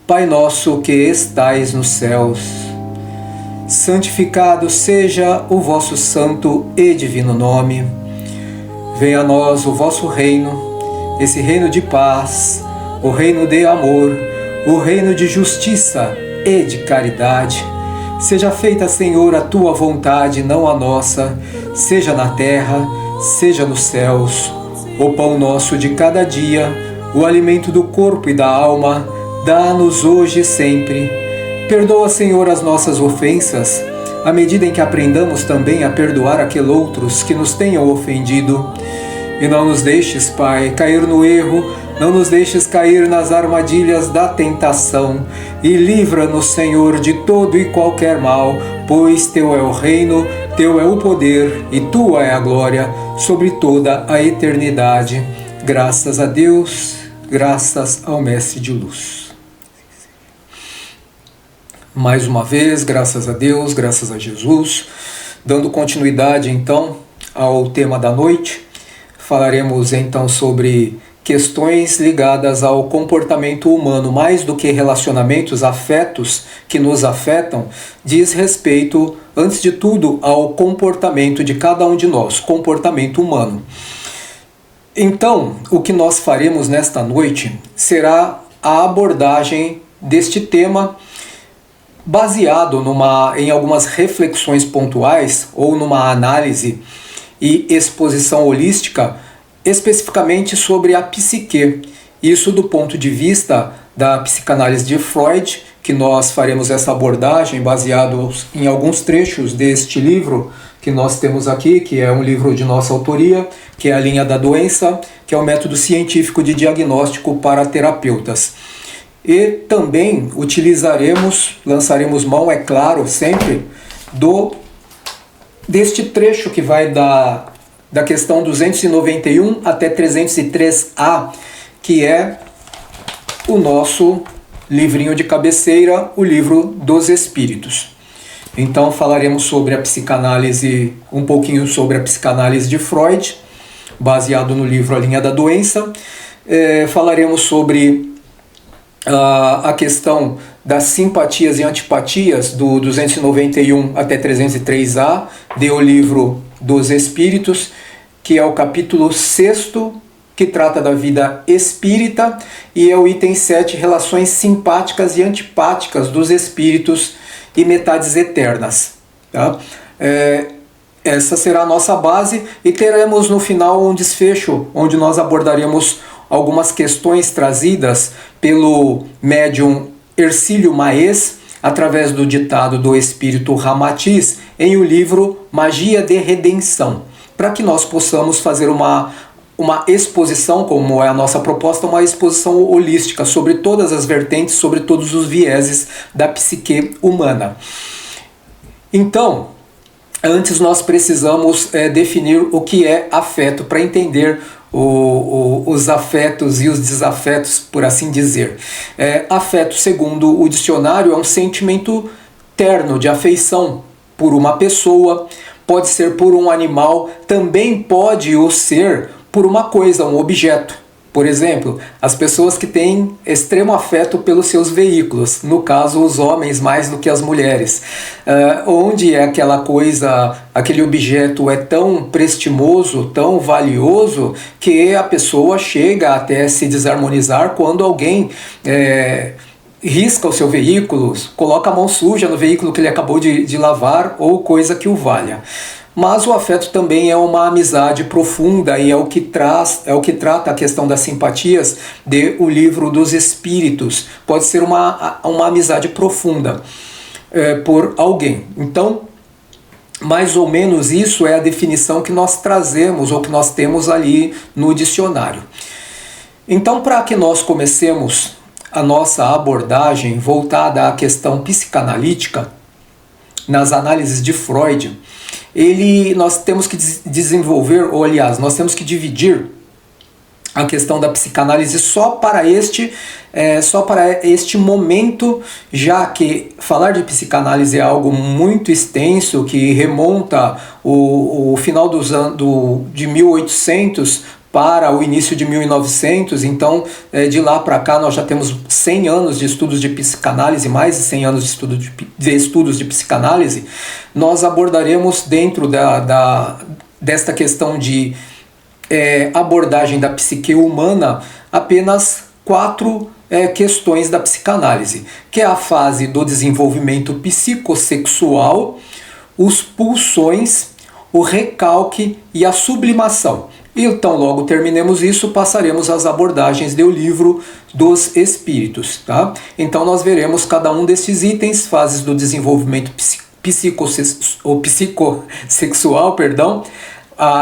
Pai nosso que estais nos céus, santificado seja o vosso santo e divino nome. Venha a nós o vosso reino, esse reino de paz, o reino de amor, o reino de justiça e de caridade. Seja feita, Senhor, a tua vontade, não a nossa, seja na terra, seja nos céus. O pão nosso de cada dia, o alimento do corpo e da alma, dá-nos hoje e sempre. Perdoa, Senhor, as nossas ofensas, à medida em que aprendamos também a perdoar aqueles outros que nos tenham ofendido. E não nos deixes, Pai, cair no erro, não nos deixes cair nas armadilhas da tentação, e livra-nos, Senhor, de todo e qualquer mal, pois Teu é o reino, Teu é o poder, e Tua é a glória, sobre toda a eternidade. Graças a Deus, graças ao Mestre de Luz. Mais uma vez, graças a Deus, graças a Jesus, dando continuidade então ao tema da noite, falaremos então sobre questões ligadas ao comportamento humano, mais do que relacionamentos, afetos que nos afetam, diz respeito, antes de tudo, ao comportamento de cada um de nós, comportamento humano. Então, o que nós faremos nesta noite será a abordagem deste tema baseado em algumas reflexões pontuais ou numa análise e exposição holística especificamente sobre a psique. Isso do ponto de vista da psicanálise de Freud, que nós faremos essa abordagem baseado em alguns trechos deste livro que nós temos aqui, que é um livro de nossa autoria, que é A Linha da Doença, que é o método científico de diagnóstico para terapeutas. E também lançaremos mão, é claro, sempre, deste trecho que vai da questão 291 até 303A, que é o nosso livrinho de cabeceira, o Livro dos Espíritos. Então falaremos sobre a psicanálise, um pouquinho sobre a psicanálise de Freud, baseado no livro A Linha da Doença. Falaremos sobre a questão das simpatias e antipatias do 291 até 303A, do Livro dos Espíritos, que é o capítulo 6º, que trata da vida espírita, e é o item 7, relações simpáticas e antipáticas dos espíritos e metades eternas. Tá? Essa será a nossa base, e teremos no final um desfecho onde nós abordaremos algumas questões trazidas pelo médium Hercílio Maes, através do ditado do espírito Ramatiz, em o livro Magia de Redenção, para que nós possamos fazer uma exposição, como é a nossa proposta, uma exposição holística sobre todas as vertentes, sobre todos os vieses da psique humana. Então, antes nós precisamos definir o que é afeto, para entender os afetos e os desafetos, por assim dizer. Afeto, segundo o dicionário, é um sentimento terno de afeição por uma pessoa, pode ser por um animal, também pode ser por uma coisa, um objeto. Por exemplo, as pessoas que têm extremo afeto pelos seus veículos, no caso os homens mais do que as mulheres, onde aquela coisa, aquele objeto é tão prestimoso, tão valioso, que a pessoa chega até se desarmonizar quando alguém risca o seu veículo, coloca a mão suja no veículo que ele acabou de lavar, ou coisa que o valha. Mas o afeto também é uma amizade profunda, e é o que trata a questão das simpatias de O Livro dos Espíritos. Pode ser uma amizade profunda por alguém. Então, mais ou menos isso é a definição que nós trazemos, ou que nós temos ali no dicionário. Então, para que nós comecemos a nossa abordagem voltada à questão psicanalítica, nas análises de Freud, nós temos que desenvolver, ou aliás, nós temos que dividir a questão da psicanálise só para este momento, já que falar de psicanálise é algo muito extenso, que remonta o final dos anos de 1800 para o início de 1900, então de lá para cá nós já temos 100 anos de estudos de psicanálise, mais de 100 anos de estudos de psicanálise. Nós abordaremos dentro desta questão de abordagem da psique humana apenas 4 questões da psicanálise, que é a fase do desenvolvimento psicossexual, os pulsões, o recalque e a sublimação. Então, logo terminemos isso, passaremos às abordagens do livro dos espíritos. Tá? Então, nós veremos cada um desses itens, fases do desenvolvimento psicossexual,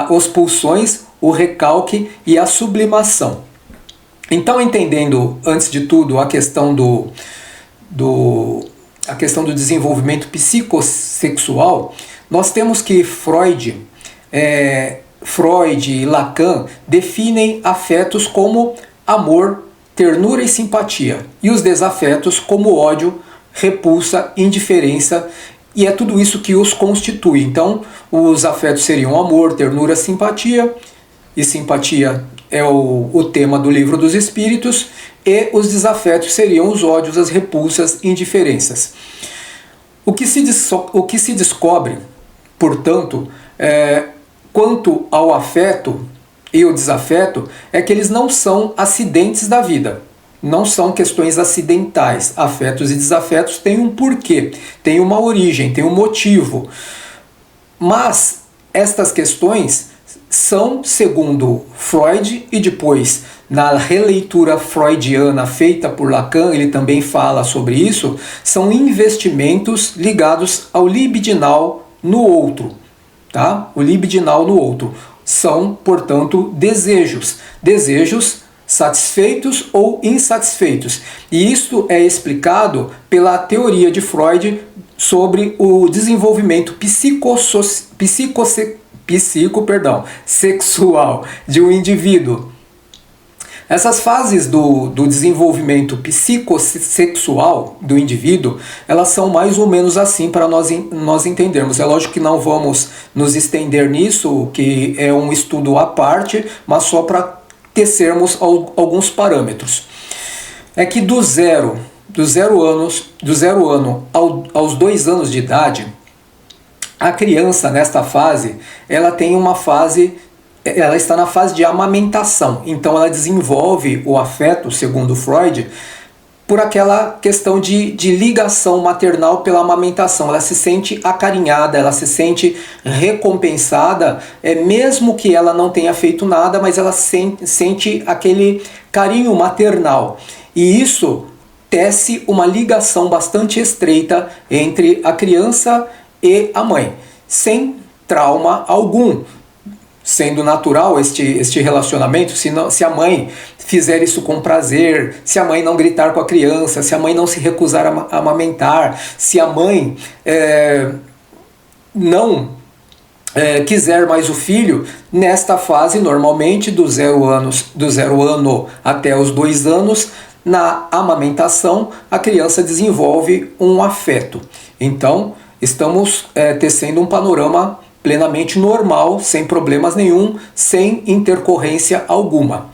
os pulsões, o recalque e a sublimação. Então, entendendo, antes de tudo, a questão do desenvolvimento psicossexual, nós temos que Freud e Lacan definem afetos como amor, ternura e simpatia, e os desafetos como ódio, repulsa, indiferença, e é tudo isso que os constitui. Então, os afetos seriam amor, ternura, simpatia, e simpatia é o tema do livro dos espíritos, e os desafetos seriam os ódios, as repulsas e indiferenças. O que se descobre, portanto, quanto ao afeto e o desafeto, é que eles não são acidentes da vida, não são questões acidentais. Afetos e desafetos têm um porquê, têm uma origem, têm um motivo. Mas estas questões são, segundo Freud, e depois na releitura freudiana feita por Lacan, ele também fala sobre isso, são investimentos ligados ao libidinal no outro. Tá? O libidinal no outro. São, portanto, desejos satisfeitos ou insatisfeitos. E isto é explicado pela teoria de Freud sobre o desenvolvimento sexual de um indivíduo. Essas fases do desenvolvimento psicossexual do indivíduo, elas são mais ou menos assim para nós entendermos. É lógico que não vamos nos estender nisso, que é um estudo à parte, mas só para tecermos alguns parâmetros. É que do zero ano aos 2 anos de idade, a criança nesta fase, ela está na fase de amamentação, então ela desenvolve o afeto, segundo Freud, por aquela questão de ligação maternal pela amamentação. Ela se sente acarinhada, ela se sente recompensada, mesmo que ela não tenha feito nada, mas ela sente aquele carinho maternal. E isso tece uma ligação bastante estreita entre a criança e a mãe, sem trauma algum. Sendo natural este relacionamento, se a mãe fizer isso com prazer, se a mãe não gritar com a criança, se a mãe não se recusar a amamentar, se a mãe não quiser mais o filho, nesta fase, normalmente, do zero ano até os 2 anos, na amamentação, a criança desenvolve um afeto. Então, estamos tecendo um panorama plenamente normal, sem problemas nenhum, sem intercorrência alguma.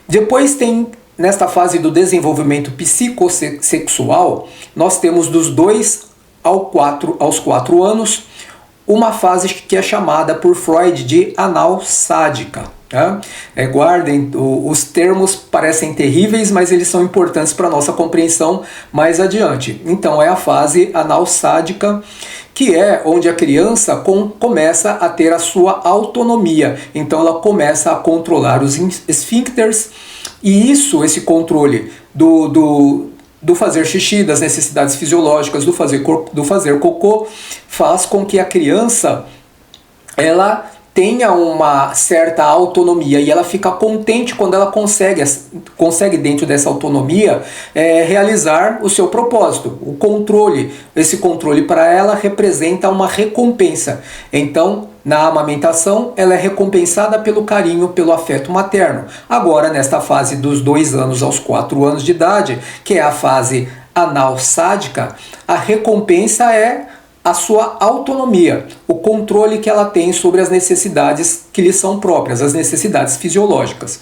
Depois tem, nesta fase do desenvolvimento psicossexual, nós temos dos 2 aos 4 anos, uma fase que é chamada por Freud de anal sádica. Tá? Guardem, os termos parecem terríveis, mas eles são importantes para a nossa compreensão mais adiante. Então é a fase anal sádica, que é onde a criança começa a ter a sua autonomia. Então ela começa a controlar os esfíncteres, e esse controle do fazer xixi, das necessidades fisiológicas, do fazer cocô, faz com que a criança ela tenha uma certa autonomia, e ela fica contente quando ela consegue dentro dessa autonomia realizar o seu propósito. Esse controle para ela representa uma recompensa. Então, na amamentação, ela é recompensada pelo carinho, pelo afeto materno. Agora, nesta fase dos 2 anos aos 4 anos de idade, que é a fase anal sádica, a recompensa é a sua autonomia, o controle que ela tem sobre as necessidades que lhe são próprias, as necessidades fisiológicas.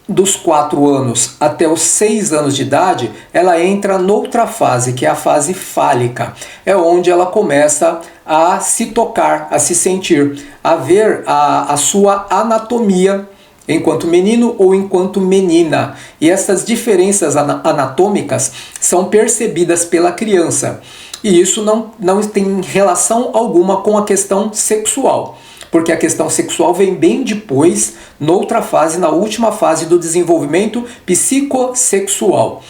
Dos 4 anos até os 6 anos de idade, ela entra noutra fase, que é a fase fálica. É onde ela começa a se tocar, a se sentir, a ver a sua anatomia enquanto menino ou enquanto menina. E essas diferenças anatômicas são percebidas pela criança. E isso não tem relação alguma com a questão sexual, porque a questão sexual vem bem depois, noutra fase, na última fase do desenvolvimento psicossexual.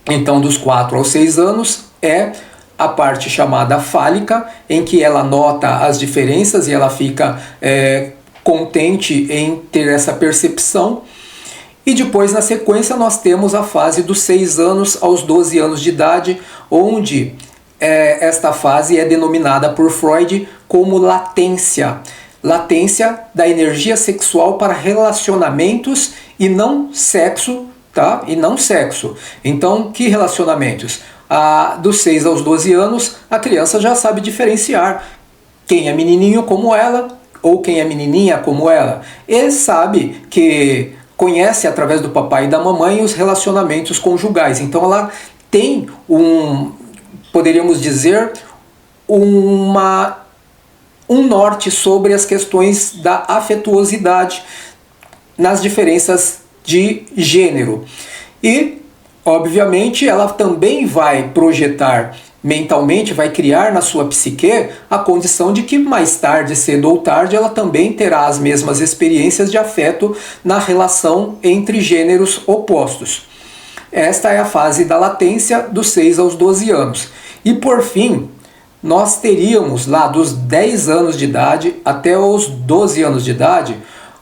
Então, dos 4 aos 6 anos é a parte chamada fálica, em que ela nota as diferenças e ela fica contente em ter essa percepção. E depois, na sequência, nós temos a fase dos 6 anos aos 12 anos de idade, onde esta fase é denominada por Freud como latência. Latência da energia sexual para relacionamentos e não sexo, tá? E não sexo. Então, que relacionamentos? Dos 6 aos 12 anos, a criança já sabe diferenciar quem é menininho como ela ou quem é menininha como ela. E sabe que conhece através do papai e da mamãe os relacionamentos conjugais. Então ela tem poderíamos dizer, um norte sobre as questões da afetuosidade nas diferenças de gênero. E, obviamente, ela também vai projetar mentalmente, vai criar na sua psique a condição de que mais tarde, cedo ou tarde, ela também terá as mesmas experiências de afeto na relação entre gêneros opostos. Esta é a fase da latência dos 6 aos 12 anos. E por fim, nós teríamos lá dos 10 anos de idade até os 12 anos de idade,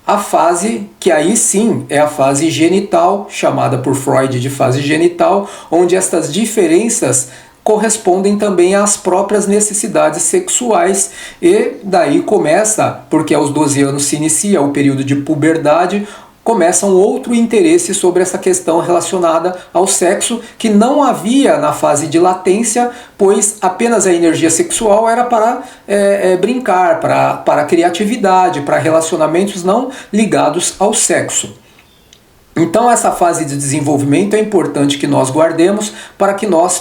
a fase que aí sim é a fase genital, chamada por Freud de fase genital, onde estas diferenças correspondem também às próprias necessidades sexuais, e daí começa, porque aos 12 anos se inicia o período de puberdade, começa um outro interesse sobre essa questão relacionada ao sexo, que não havia na fase de latência, pois apenas a energia sexual era para brincar, para criatividade, para relacionamentos não ligados ao sexo. Então essa fase de desenvolvimento é importante que nós guardemos para que nós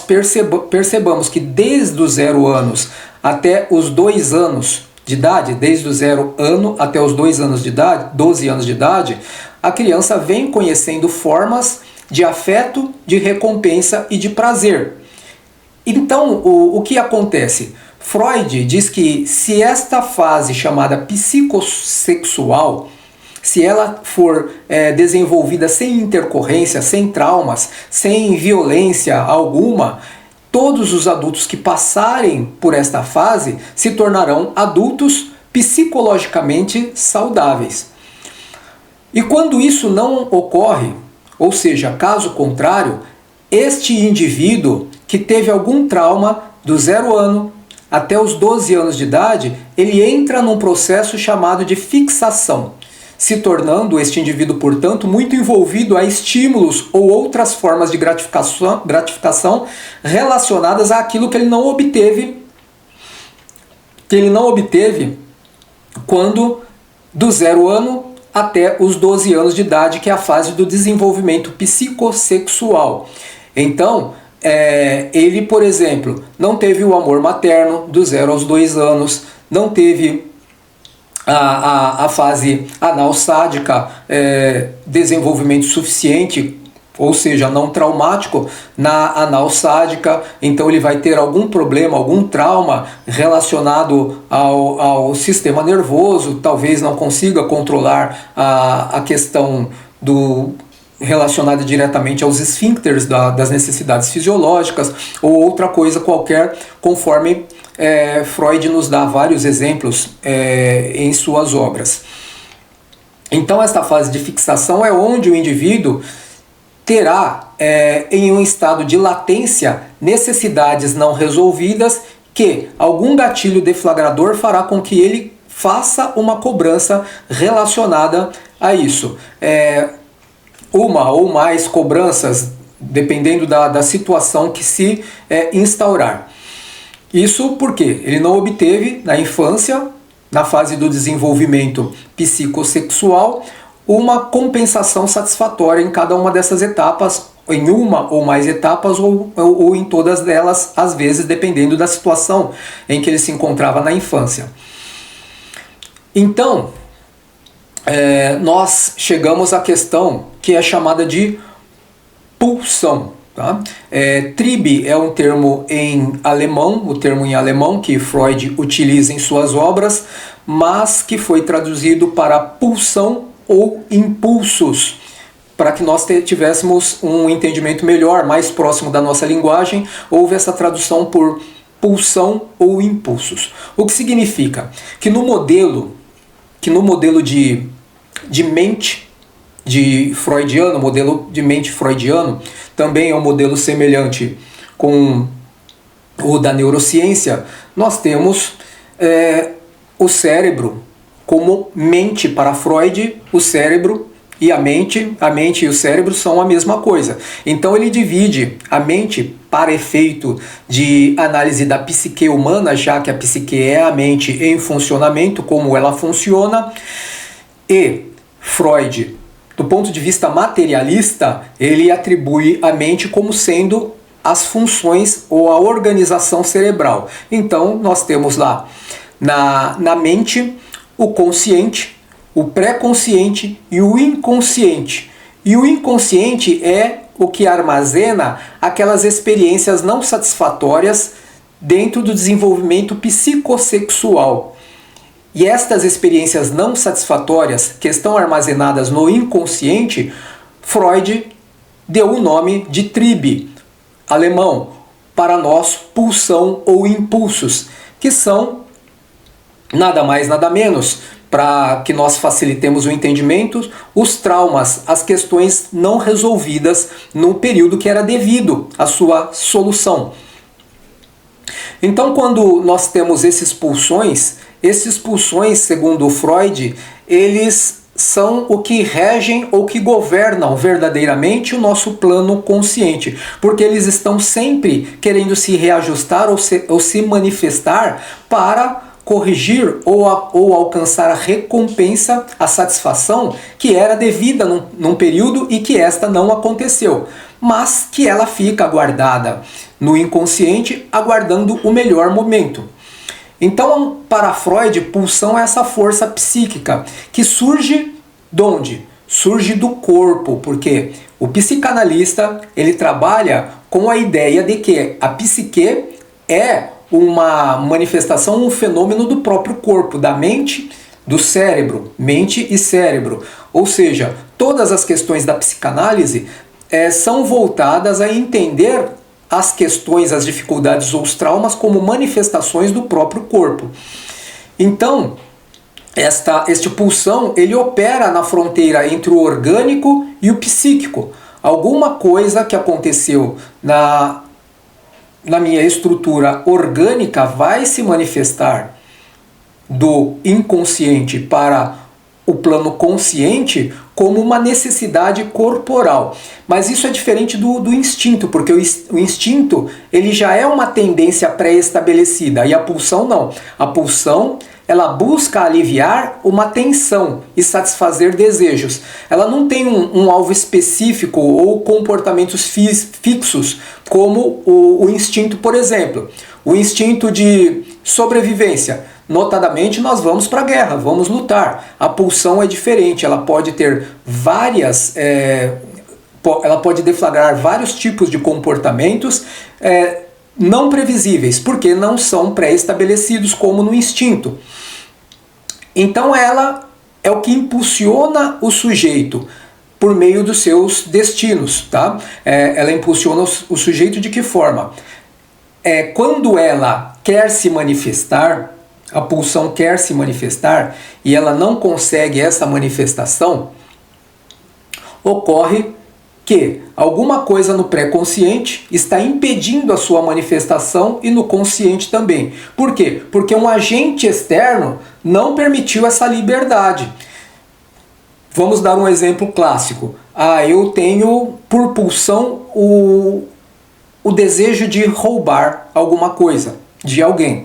percebamos que desde os 0 anos até os 2 anos de idade, desde o 0 ano até os 2 anos de idade, 12 anos de idade, a criança vem conhecendo formas de afeto, de recompensa e de prazer. Então, o que acontece? Freud diz que se esta fase chamada psicossexual, se ela for desenvolvida sem intercorrência, sem traumas, sem violência alguma, todos os adultos que passarem por esta fase se tornarão adultos psicologicamente saudáveis. E quando isso não ocorre, ou seja, caso contrário, este indivíduo que teve algum trauma do 0 ano até os 12 anos de idade, ele entra num processo chamado de fixação, se tornando este indivíduo, portanto, muito envolvido a estímulos ou outras formas de gratificação relacionadas àquilo que ele não obteve, quando do 0 ano até os 12 anos de idade, que é a fase do desenvolvimento psicossexual. Então, ele, por exemplo, não teve o amor materno do 0 aos 2 anos, não teve a fase anal sádica, desenvolvimento suficiente, ou seja, não traumático, na anal sádica. Então ele vai ter algum problema, algum trauma relacionado ao sistema nervoso, talvez não consiga controlar a questão relacionada diretamente aos esfíncteres das necessidades fisiológicas, ou outra coisa qualquer, conforme Freud nos dá vários exemplos em suas obras. Então esta fase de fixação é onde o indivíduo terá, em um estado de latência, necessidades não resolvidas, que algum gatilho deflagrador fará com que ele faça uma cobrança relacionada a isso. Uma ou mais cobranças, dependendo da situação que se instaurar. Isso porque ele não obteve na infância, na fase do desenvolvimento psicossexual, uma compensação satisfatória em cada uma dessas etapas, em uma ou mais etapas, ou em todas elas, às vezes, dependendo da situação em que ele se encontrava na infância. Então, nós chegamos à questão que é chamada de pulsão. Tá? Trieb é um termo em alemão, o termo em alemão que Freud utiliza em suas obras, mas que foi traduzido para pulsão ou impulsos, para que nós tivéssemos um entendimento melhor, mais próximo da nossa linguagem. Houve essa tradução por pulsão ou impulsos. O que significa que no modelo de mente freudiano, modelo de mente freudiano, também é um modelo semelhante com o da neurociência. Nós temos o cérebro como mente para Freud. O cérebro e a mente e o cérebro são a mesma coisa. Então ele divide a mente para efeito de análise da psique humana, já que a psique é a mente em funcionamento, como ela funciona, e Freud, do ponto de vista materialista, ele atribui a mente como sendo as funções ou a organização cerebral. Então nós temos lá na mente o consciente, o pré-consciente e o inconsciente. E o inconsciente é o que armazena aquelas experiências não satisfatórias dentro do desenvolvimento psicossexual. E estas experiências não satisfatórias que estão armazenadas no inconsciente, Freud deu o nome de Trieb, alemão, para nós pulsão ou impulsos, que são nada mais nada menos, para que nós facilitemos o entendimento, os traumas, as questões não resolvidas no período que era devido à sua solução. Então, quando nós temos esses pulsões, segundo Freud, eles são o que regem ou que governam verdadeiramente o nosso plano consciente, porque eles estão sempre querendo se reajustar ou se manifestar para corrigir ou alcançar a recompensa, a satisfação que era devida num período e que esta não aconteceu, mas que ela fica guardada no inconsciente, aguardando o melhor momento. Então, para Freud, pulsão é essa força psíquica que surge de onde? Surge do corpo, porque o psicanalista ele trabalha com a ideia de que a psique é uma manifestação, um fenômeno do próprio corpo, da mente, do cérebro, mente e cérebro. Ou seja, todas as questões da psicanálise são voltadas a entender as questões, as dificuldades ou os traumas como manifestações do próprio corpo. Então, este pulsão, ele opera na fronteira entre o orgânico e o psíquico. Alguma coisa que aconteceu na minha estrutura orgânica vai se manifestar do inconsciente para o plano consciente como uma necessidade corporal. Mas isso é diferente do instinto, porque o instinto ele já é uma tendência pré-estabelecida e a pulsão não. A pulsão ela busca aliviar uma tensão e satisfazer desejos. Ela não tem um alvo específico ou comportamentos fixos, como o instinto, por exemplo. O instinto de sobrevivência. Notadamente, nós vamos para a guerra, vamos lutar. A pulsão é diferente, ela pode ter ela pode deflagrar vários tipos de comportamentos não previsíveis, porque não são pré-estabelecidos como no instinto. Então ela é o que impulsiona o sujeito por meio dos seus destinos, tá? Ela impulsiona o sujeito de que forma? Quando ela quer se manifestar, a pulsão quer se manifestar e ela não consegue essa manifestação, ocorre que alguma coisa no pré-consciente está impedindo a sua manifestação e no consciente também. Por quê? Porque um agente externo não permitiu essa liberdade. Vamos dar um exemplo clássico. Eu tenho por pulsão o desejo de roubar alguma coisa. de alguém.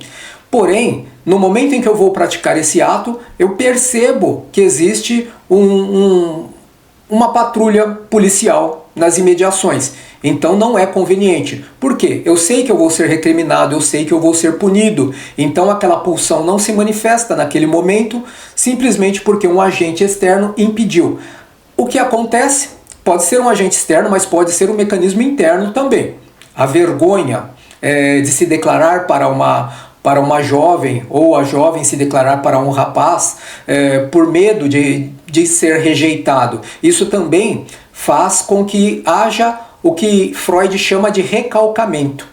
Porém, no momento em que eu vou praticar esse ato, eu percebo que existe uma patrulha policial nas imediações. Então não é conveniente. Por quê? Eu sei que eu vou ser recriminado, eu sei que eu vou ser punido. Então aquela pulsão não se manifesta naquele momento, simplesmente porque um agente externo impediu. O que acontece? Pode ser um agente externo, mas pode ser um mecanismo interno também. A vergonha de se declarar para uma jovem, ou a jovem se declarar para um rapaz, por medo de ser rejeitado. Isso também faz com que haja o que Freud chama de recalcamento,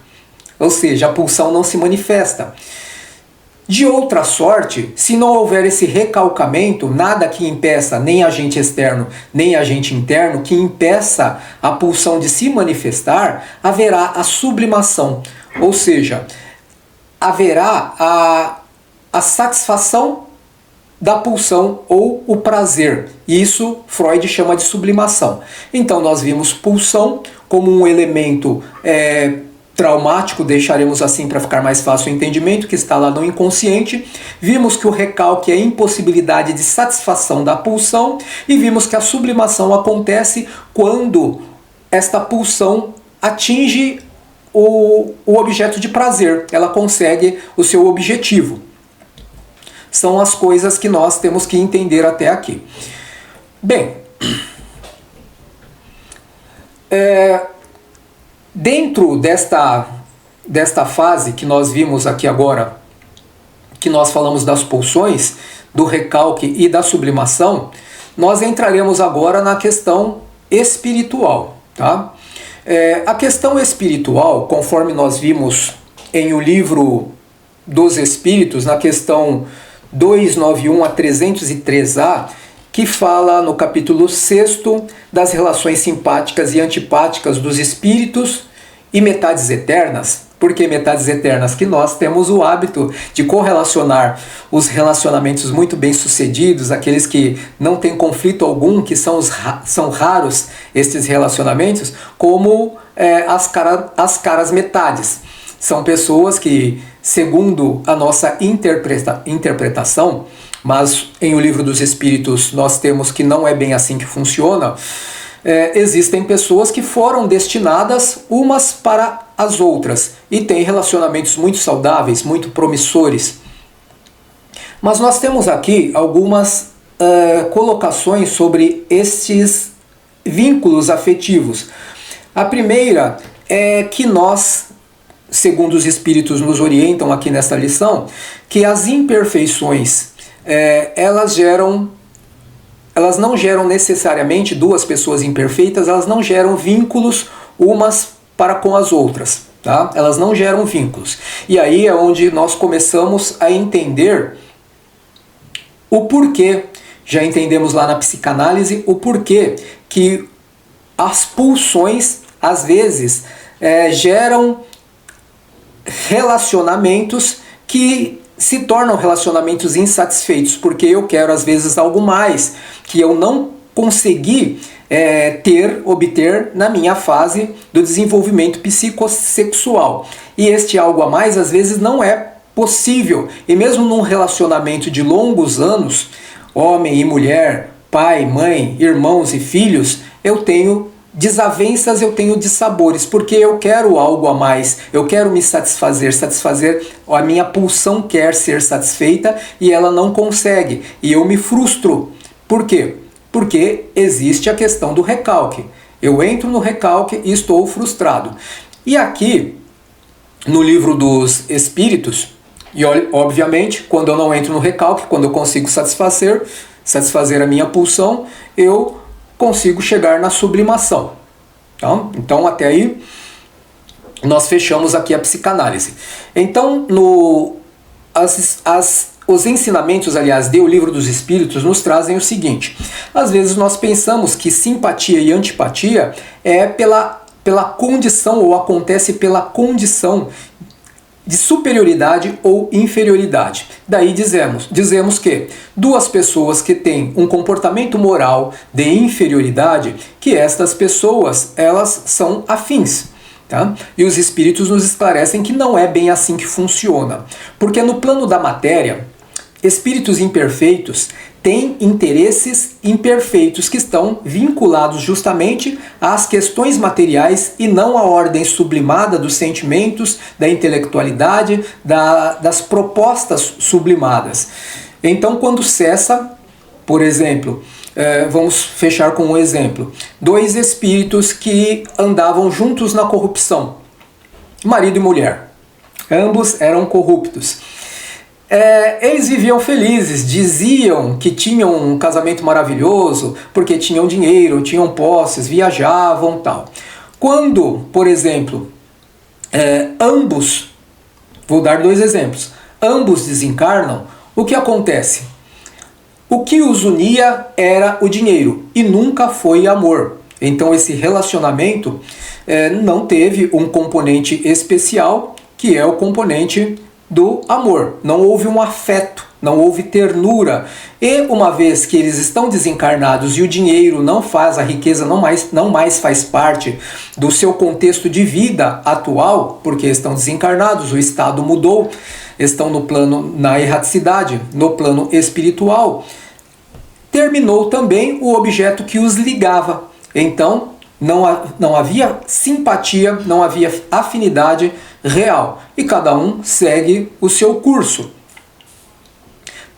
ou seja, a pulsão não se manifesta. De outra sorte, se não houver esse recalcamento, nada que impeça, nem agente externo, nem agente interno, que impeça a pulsão de se manifestar, haverá a sublimação, ou seja, haverá a satisfação da pulsão ou o prazer. Isso Freud chama de sublimação. Então nós vimos pulsão como um elemento traumático, deixaremos assim para ficar mais fácil o entendimento, que está lá no inconsciente. Vimos que o recalque é a impossibilidade de satisfação da pulsão e vimos que a sublimação acontece quando esta pulsão atinge o objeto de prazer, ela consegue o seu objetivo. São as coisas que nós temos que entender até aqui. Bem, dentro desta fase que nós vimos aqui agora, que nós falamos das pulsões, do recalque e da sublimação, nós entraremos agora na questão espiritual, tá? A questão espiritual, conforme nós vimos em O Livro dos Espíritos, na questão 291 a 303A, que fala no capítulo 6º das relações simpáticas e antipáticas dos espíritos e metades eternas. Por que metades eternas? Que nós temos o hábito de correlacionar os relacionamentos muito bem sucedidos, aqueles que não têm conflito algum, que são raros estes relacionamentos, como as caras metades. São pessoas que, segundo a nossa interpretação, mas em O Livro dos Espíritos nós temos que não é bem assim que funciona, existem pessoas que foram destinadas umas para as outras e têm relacionamentos muito saudáveis, muito promissores. Mas nós temos aqui algumas colocações sobre estes vínculos afetivos. A primeira é que nós, segundo os Espíritos nos orientam aqui nesta lição, que as imperfeições, elas não geram necessariamente duas pessoas imperfeitas, elas não geram vínculos umas para com as outras, tá? Elas não geram vínculos. E aí é onde nós começamos a entender o porquê. Já entendemos lá na psicanálise o porquê que as pulsões, às vezes, geram relacionamentos que se tornam relacionamentos insatisfeitos, porque eu quero às vezes algo mais que eu não consegui obter na minha fase do desenvolvimento psicossexual. E este algo a mais às vezes não é possível. E mesmo num relacionamento de longos anos, homem e mulher, pai, mãe, irmãos e filhos, eu tenho desavenças, eu tenho dissabores, porque eu quero algo a mais, eu quero me satisfazer, a minha pulsão quer ser satisfeita e ela não consegue, e eu me frustro. Por quê? Porque existe a questão do recalque. Eu entro no recalque e estou frustrado. E aqui, no Livro dos Espíritos, e obviamente, quando eu não entro no recalque, quando eu consigo satisfazer a minha pulsão, eu consigo chegar na sublimação. Tá? Então, até aí, nós fechamos aqui a psicanálise. Então, os ensinamentos, aliás, do Livro dos Espíritos nos trazem o seguinte: às vezes nós pensamos que simpatia e antipatia é pela condição, ou acontece pela condição de superioridade ou inferioridade. Daí dizemos que duas pessoas que têm um comportamento moral de inferioridade, que estas pessoas, elas são afins. Tá? E os espíritos nos esclarecem que não é bem assim que funciona. Porque no plano da matéria, espíritos imperfeitos têm interesses imperfeitos que estão vinculados justamente às questões materiais e não à ordem sublimada dos sentimentos, da intelectualidade, das propostas sublimadas. Então, quando cessa, por exemplo, vamos fechar com um exemplo, 2 espíritos que andavam juntos na corrupção, marido e mulher, ambos eram corruptos. Eles viviam felizes, diziam que tinham um casamento maravilhoso, porque tinham dinheiro, tinham posses, viajavam, tal. Quando, por exemplo, ambos, vou dar 2 exemplos, ambos desencarnam, o que acontece? O que os unia era o dinheiro e nunca foi amor. Então esse relacionamento não teve um componente especial, que é o componente do amor. Não houve um afeto, não houve ternura. E uma vez que eles estão desencarnados e o dinheiro não faz, a riqueza não mais faz parte do seu contexto de vida atual, porque estão desencarnados, o estado mudou, estão no plano, na erraticidade, no plano espiritual, terminou também o objeto que os ligava. Então não havia simpatia, não havia afinidade real, e cada um segue o seu curso.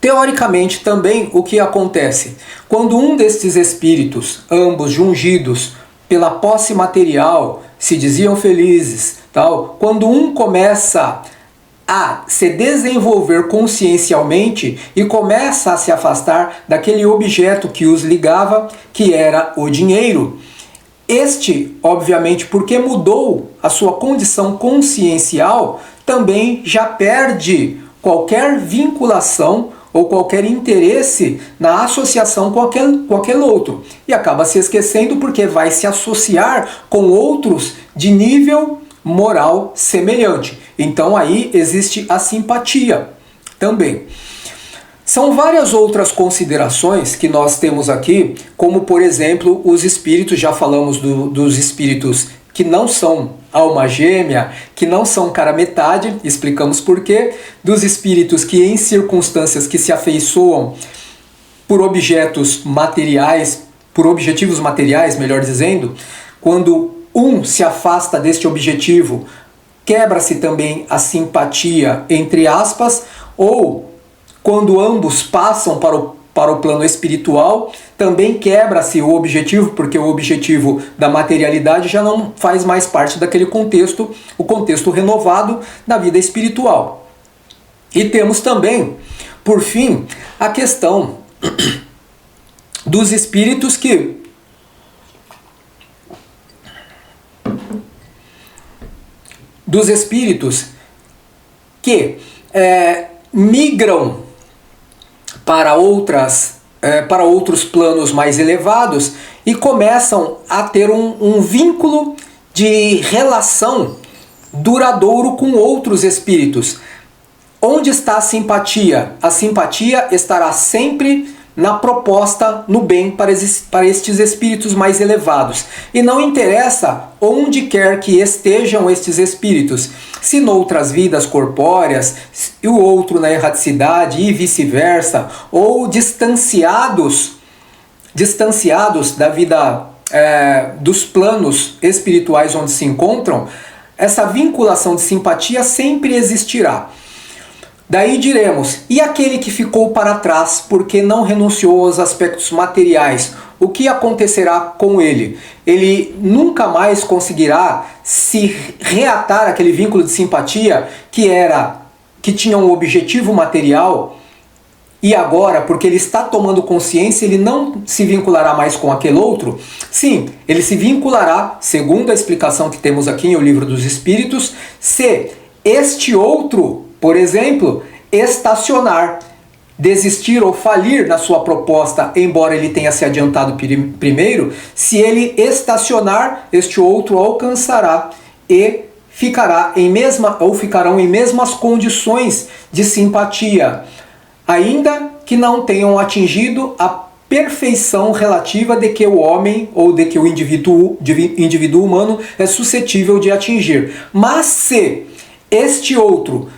Teoricamente também o que acontece? Quando um destes espíritos, ambos jungidos pela posse material, se diziam felizes, tal, quando um começa a se desenvolver consciencialmente e começa a se afastar daquele objeto que os ligava, que era o dinheiro, este, obviamente, porque mudou a sua condição consciencial, também já perde qualquer vinculação ou qualquer interesse na associação com aquele outro. E acaba se esquecendo porque vai se associar com outros de nível moral semelhante. Então aí existe a simpatia também. São várias outras considerações que nós temos aqui, como por exemplo os espíritos, já falamos dos espíritos que não são alma gêmea, que não são cara metade, explicamos por quê, dos espíritos que em circunstâncias que se afeiçoam por objetos materiais, por objetivos materiais, melhor dizendo, quando um se afasta deste objetivo, quebra-se também a simpatia, entre aspas, ou quando ambos passam para o plano espiritual, também quebra-se o objetivo, porque o objetivo da materialidade já não faz mais parte daquele contexto, o contexto renovado da vida espiritual. E temos também, por fim, a questão dos espíritos que migram para outros planos mais elevados e começam a ter um vínculo de relação duradouro com outros espíritos. Onde está a simpatia? A simpatia estará sempre na proposta, no bem para estes espíritos mais elevados. E não interessa onde quer que estejam estes espíritos, se noutras vidas corpóreas, e o outro na erraticidade e vice-versa, ou distanciados da vida, dos planos espirituais onde se encontram, essa vinculação de simpatia sempre existirá. Daí diremos, e aquele que ficou para trás porque não renunciou aos aspectos materiais, o que acontecerá com ele? Ele nunca mais conseguirá se reatar aquele vínculo de simpatia que tinha um objetivo material, e agora, porque ele está tomando consciência, ele não se vinculará mais com aquele outro? Sim, ele se vinculará, segundo a explicação que temos aqui em O Livro dos Espíritos, se este outro, por exemplo, estacionar, desistir ou falir na sua proposta, embora ele tenha se adiantado primeiro, se ele estacionar, este outro alcançará e ficarão em mesmas condições de simpatia, ainda que não tenham atingido a perfeição relativa de que o homem ou de que o indivíduo humano é suscetível de atingir. Mas se este outro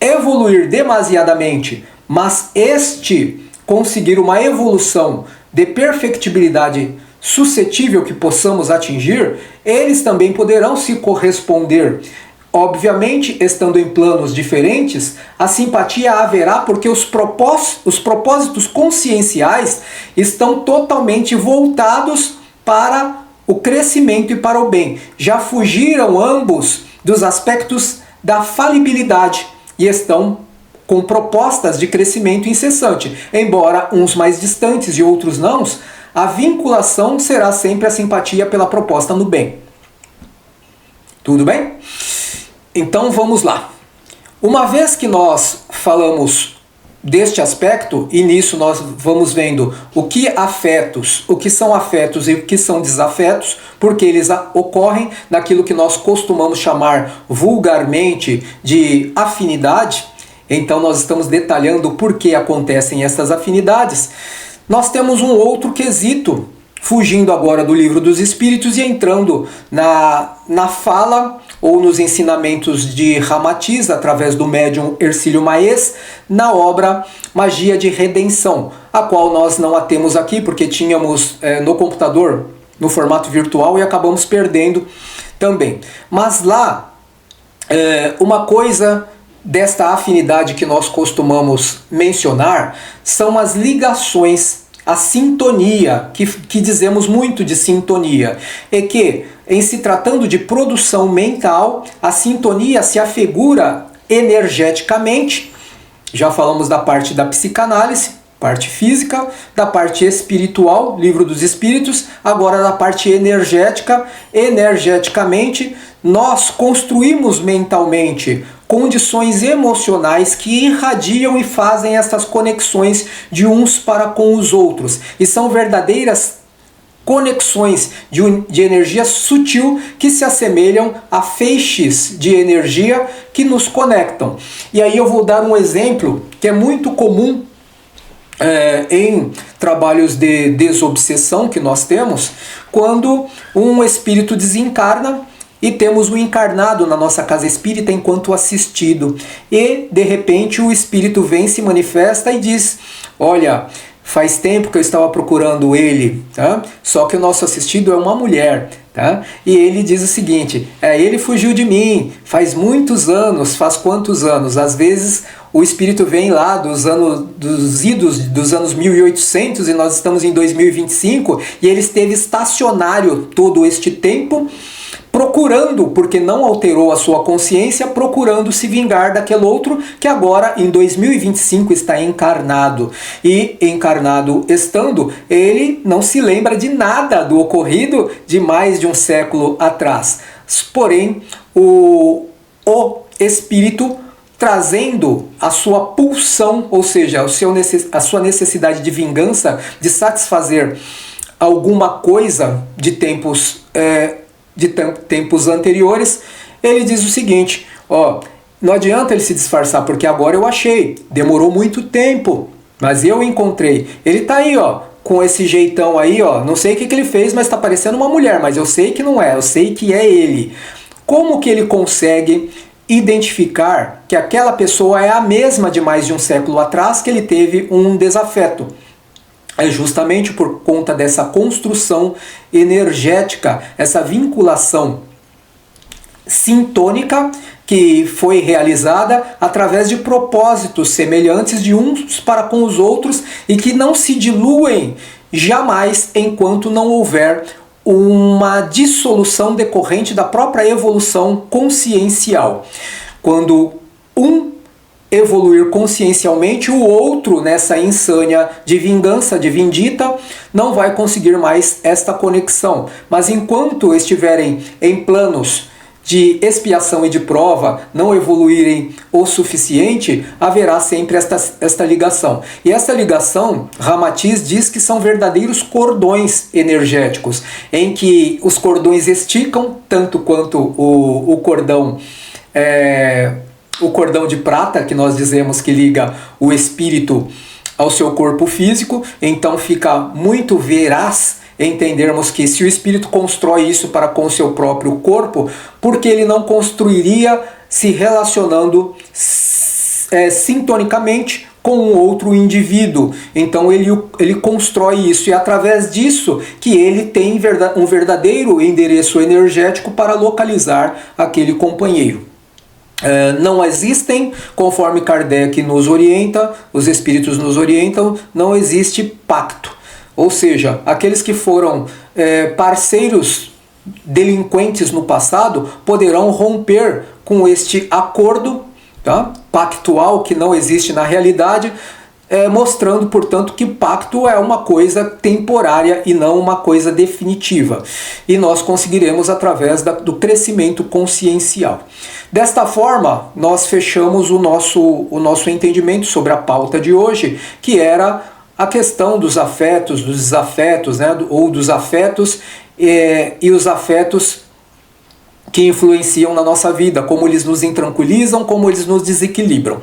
evoluir demasiadamente, mas este conseguir uma evolução de perfectibilidade suscetível que possamos atingir, eles também poderão se corresponder. Obviamente, estando em planos diferentes, a simpatia haverá porque os propósitos conscienciais estão totalmente voltados para o crescimento e para o bem. Já fugiram ambos dos aspectos da falibilidade e estão com propostas de crescimento incessante. Embora uns mais distantes e outros não, a vinculação será sempre a simpatia pela proposta no bem. Tudo bem? Então vamos lá. Uma vez que nós falamos deste aspecto, e nisso nós vamos vendo o que são afetos e o que são desafetos, porque eles ocorrem naquilo que nós costumamos chamar vulgarmente de afinidade. Então nós estamos detalhando por que acontecem essas afinidades. Nós temos um outro quesito, fugindo agora do Livro dos Espíritos e entrando na fala ou nos ensinamentos de Ramatiz, através do médium Hercílio Maes, na obra Magia de Redenção, a qual nós não a temos aqui, porque tínhamos no computador, no formato virtual, e acabamos perdendo também. Mas lá, uma coisa desta afinidade que nós costumamos mencionar são as ligações, a sintonia, que dizemos muito de sintonia, é que, em se tratando de produção mental, a sintonia se afigura energeticamente. Já falamos da parte da psicanálise, parte física, da parte espiritual, Livro dos Espíritos, agora da parte energética. Energeticamente, nós construímos mentalmente condições emocionais que irradiam e fazem essas conexões de uns para com os outros. E são verdadeiras conexões de energia sutil que se assemelham a feixes de energia que nos conectam. E aí eu vou dar um exemplo que é muito comum em trabalhos de desobsessão que nós temos, quando um espírito desencarna e temos o encarnado na nossa casa espírita enquanto assistido. E, de repente, o espírito vem, se manifesta e diz: olha, faz tempo que eu estava procurando ele, tá? Só que o nosso assistido é uma mulher, tá? E ele diz o seguinte: ele fugiu de mim, faz muitos anos. Faz quantos anos? Às vezes o espírito vem lá dos idos dos anos 1800 e nós estamos em 2025 e ele esteve estacionário todo este tempo, procurando, porque não alterou a sua consciência, procurando se vingar daquele outro que agora em 2025 está encarnado. E encarnado estando, ele não se lembra de nada do ocorrido de mais de um século atrás. Porém, o espírito, trazendo a sua pulsão, ou seja, a sua necessidade de vingança, de satisfazer alguma coisa de tempos anteriores, ele diz o seguinte: não adianta ele se disfarçar, porque agora eu achei, demorou muito tempo, mas eu encontrei. Ele tá aí, com esse jeitão aí, não sei o que ele fez, mas tá parecendo uma mulher, mas eu sei que não é, eu sei que é ele. Como que ele consegue identificar que aquela pessoa é a mesma de mais de um século atrás que ele teve um desafeto? É justamente por conta dessa construção energética, essa vinculação sintônica que foi realizada através de propósitos semelhantes de uns para com os outros e que não se diluem jamais enquanto não houver uma dissolução decorrente da própria evolução consciencial. Quando um evoluir consciencialmente, o outro, nessa insânia de vingança, de vindita, não vai conseguir mais esta conexão. Mas enquanto estiverem em planos de expiação e de prova, não evoluírem o suficiente, haverá sempre esta ligação. E essa ligação, Ramatiz diz que são verdadeiros cordões energéticos, em que os cordões esticam, tanto quanto o cordão de prata, que nós dizemos que liga o espírito ao seu corpo físico, então fica muito veraz entendermos que se o espírito constrói isso para com o seu próprio corpo, porque ele não construiria se relacionando sintonicamente com um outro indivíduo. Então ele constrói isso, e é através disso que ele tem um verdadeiro endereço energético para localizar aquele companheiro. Não existem, conforme Kardec nos orienta, os espíritos nos orientam, não existe pacto. Ou seja, aqueles que foram parceiros delinquentes no passado poderão romper com este acordo, tá, pactual, que não existe na realidade, mostrando, portanto, que pacto é uma coisa temporária e não uma coisa definitiva. E nós conseguiremos através do crescimento consciencial. Desta forma, nós fechamos o nosso entendimento sobre a pauta de hoje, que era a questão dos afetos, dos desafetos, né, ou dos afetos e os afetos que influenciam na nossa vida, como eles nos intranquilizam, como eles nos desequilibram.